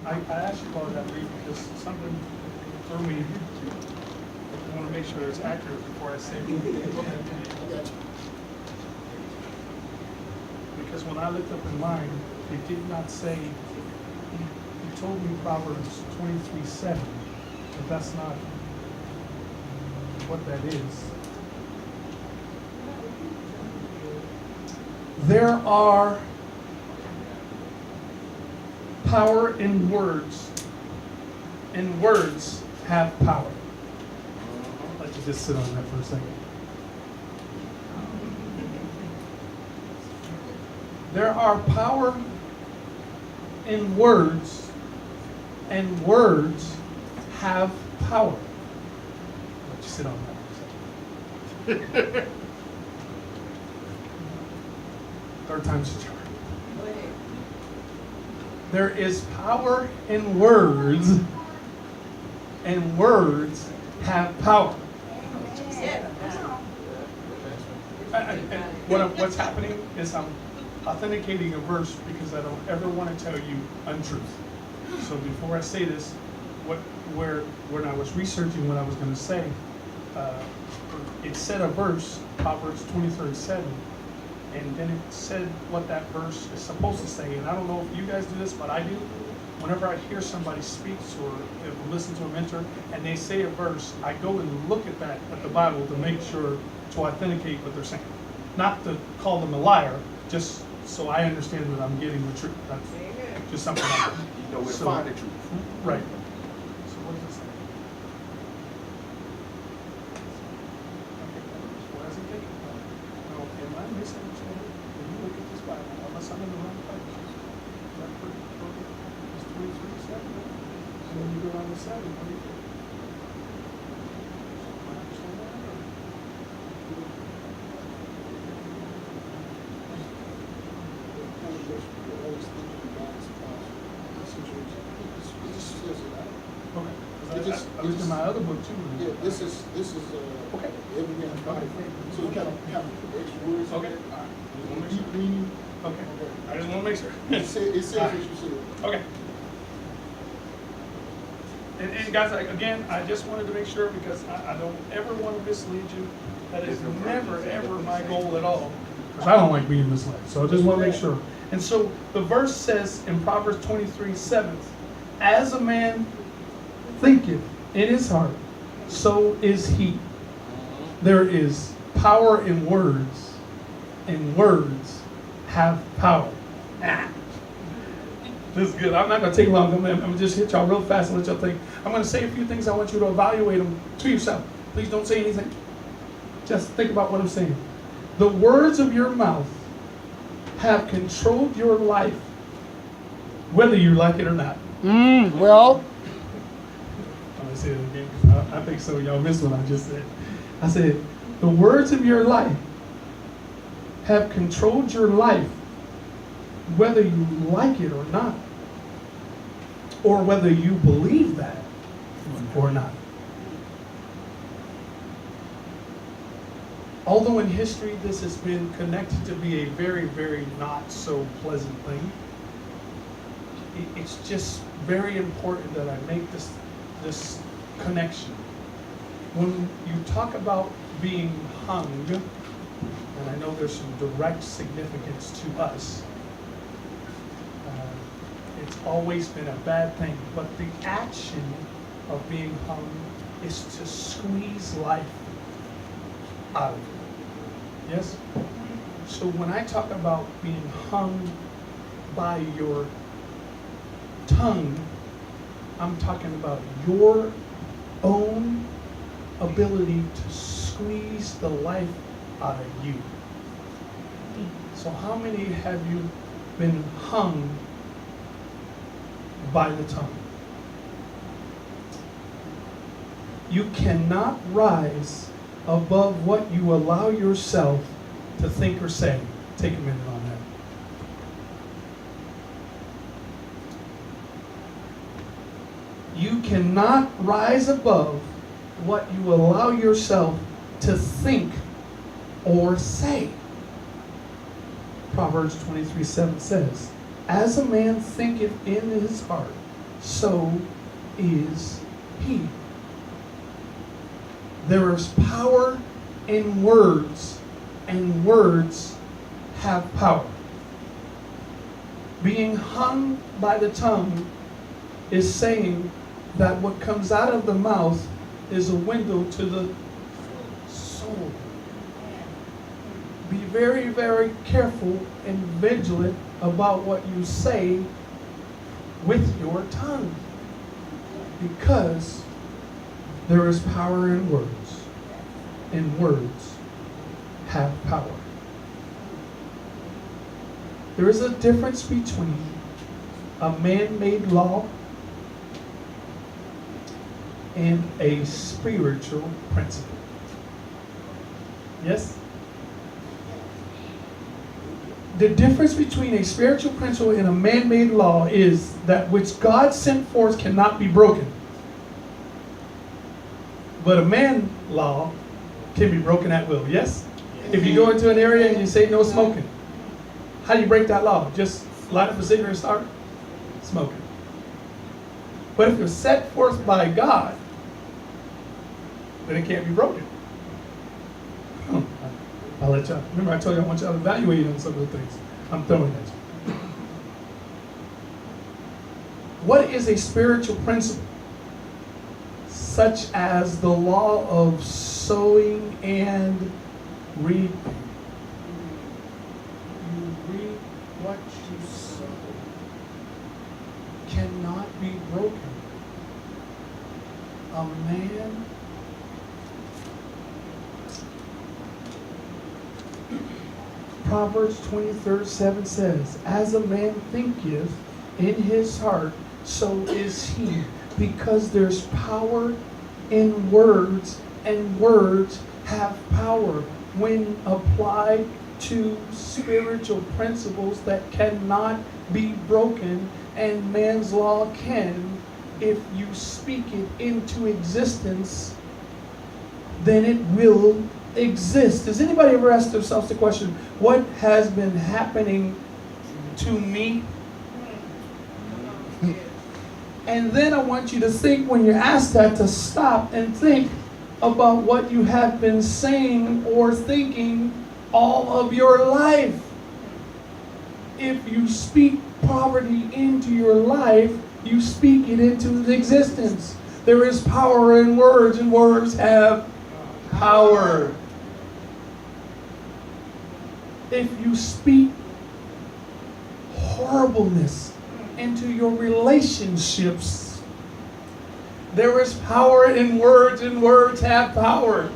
I asked you about that, Lee, because something threw me. I want to make sure it's accurate before I say it. Because when I looked up in mine, it did not say, he told me Proverbs 23:7, but that's not what that is. There are power in words, and words have power. I'd like to just sit on that for a second. There are power in words, and words have power. I'll let you sit on that for a second. Third time's the charm. There is power in words, and words have power. What's happening is I'm authenticating a verse because I don't ever want to tell you untruth. So before I say this, when I was researching what I was going to say, it said a verse, Proverbs 23:7. And then it said what that verse is supposed to say. And I don't know if you guys do this, but I do. Whenever I hear somebody speak or listen to a mentor and they say a verse, I go and look at the Bible to make sure to authenticate what they're saying. Not to call them a liar, just so I understand that I'm getting the truth. That's just something I do. You know, we'll find the truth. Right. So what does it say? What does it take? No, am I misunderstanding? When you look at this Bible, unless I'm in the wrong place, is that pretty close? It's 23:7. So when you go down to 7, what do you think? Am I understanding that or? Okay. I looked in my other book too. Yeah, this is Okay. every man. Okay. So you kind of put extra words. Okay. in All right. there. Deep meaning. Okay. I just want to make sure. It says what you said. Okay. And guys, again, I just wanted to make sure because I don't ever want to mislead you. That is never, ever my goal at all. Because I don't like being misled. So I just want to make sure. And so the verse says in Proverbs 23:7, as a man thinketh in his heart, so is he. There is power in words, and words have power. This is good. I'm not going to take long. I'm going to just hit y'all real fast and let y'all think. I'm going to say a few things. I want you to evaluate them to yourself. Please don't say anything. Just think about what I'm saying. The words of your mouth have controlled your life, whether you like it or not. Well. I'm going to say it again because I think some of y'all missed what I just said. I said, the words of your life have controlled your life, whether you like it or not, or whether you believe that or not. Although in history this has been connected to be a very, very not so pleasant thing, it's just very important that I make this connection. When you talk about being hung, and I know there's some direct significance to us, it's always been a bad thing, but the action of being hung is to squeeze life out of you. Yes? So when I talk about being hung by your tongue, I'm talking about your own ability to squeeze the life out of you. So how many have you been hung by the tongue? You cannot rise above what you allow yourself to think or say. Take a minute on that. You cannot rise above what you allow yourself to think or say. Proverbs 23:7 says, as a man thinketh in his heart, so is he. There is power in words, and words have power. Being hung by the tongue is saying that what comes out of the mouth is a window to the soul. Be very, very careful and vigilant about what you say with your tongue, because there is power in words, and words have power. There is a difference between a man-made law and a spiritual principle. Yes? The difference between a spiritual principle and a man-made law is that which God sent forth cannot be broken. But a man law can be broken at will. Yes? If you go into an area and you say no smoking, how do you break that law? Just light up a cigarette and start smoking. But if you're set forth by God, then it can't be broken. I'll let y'all. Remember, I told you I want y'all to evaluate on some of the things I'm throwing at you. What is a spiritual principle? Such as the law of sowing and reaping. You reap what you sow. Cannot be broken. A man Proverbs 23:7 says, as a man thinketh in his heart, so is he. Because there's power in words, and words have power when applied to spiritual principles that cannot be broken, and man's law can. If you speak it into existence, then it will exist. Does anybody ever ask themselves the question, what has been happening to me? And then I want you to think, when you're asked that, to stop and think about what you have been saying or thinking all of your life. If you speak poverty into your life, you speak it into existence. There is power in words, and words have power. If you speak horribleness into your relationships, there is power in words, and words have power.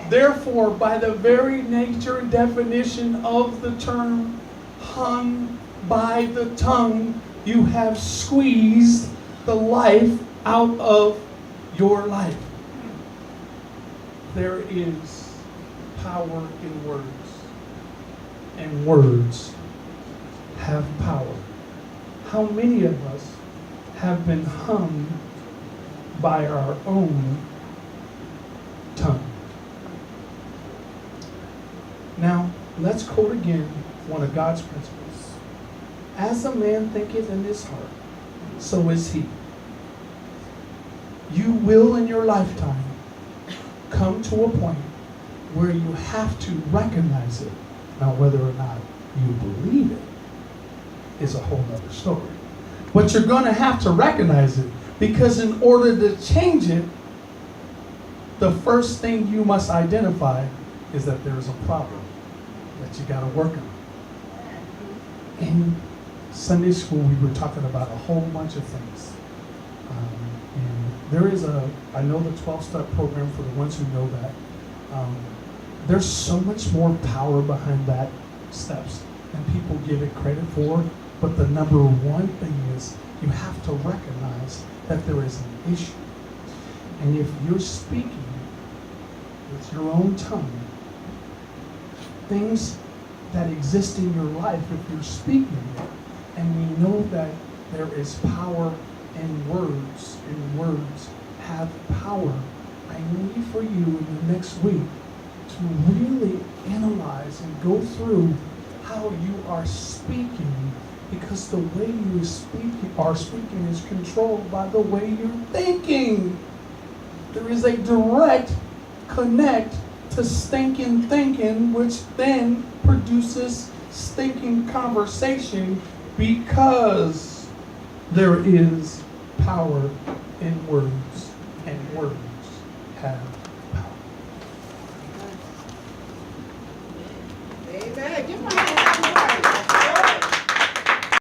Therefore, by the very nature and definition of the term hung by the tongue, you have squeezed the life out of your life. There is power in words, and words have power. How many of us have been hung by our own tongue? Now, let's quote again one of God's principles. As a man thinketh in his heart, so is he. You will in your lifetime come to a point where you have to recognize it. Now, whether or not you believe it is a whole other story. But you're going to have to recognize it, because in order to change it, the first thing you must identify is that there is a problem that you got to work on. In Sunday school, we were talking about a whole bunch of things. And there is I know the 12-step program for the ones who know that. There's so much more power behind that steps than people give it credit for. But the number one thing is you have to recognize that there is an issue. And if you're speaking with your own tongue, things that exist in your life, if you're speaking it, and we know that there is power in words, and words have power, I need for you in the next week to really analyze and go through how you are speaking Because the way you are speaking is controlled by the way you're thinking. There is a direct connect to stinking thinking, which then produces stinking conversation, because there is power in words, and words have power. Amen. Give my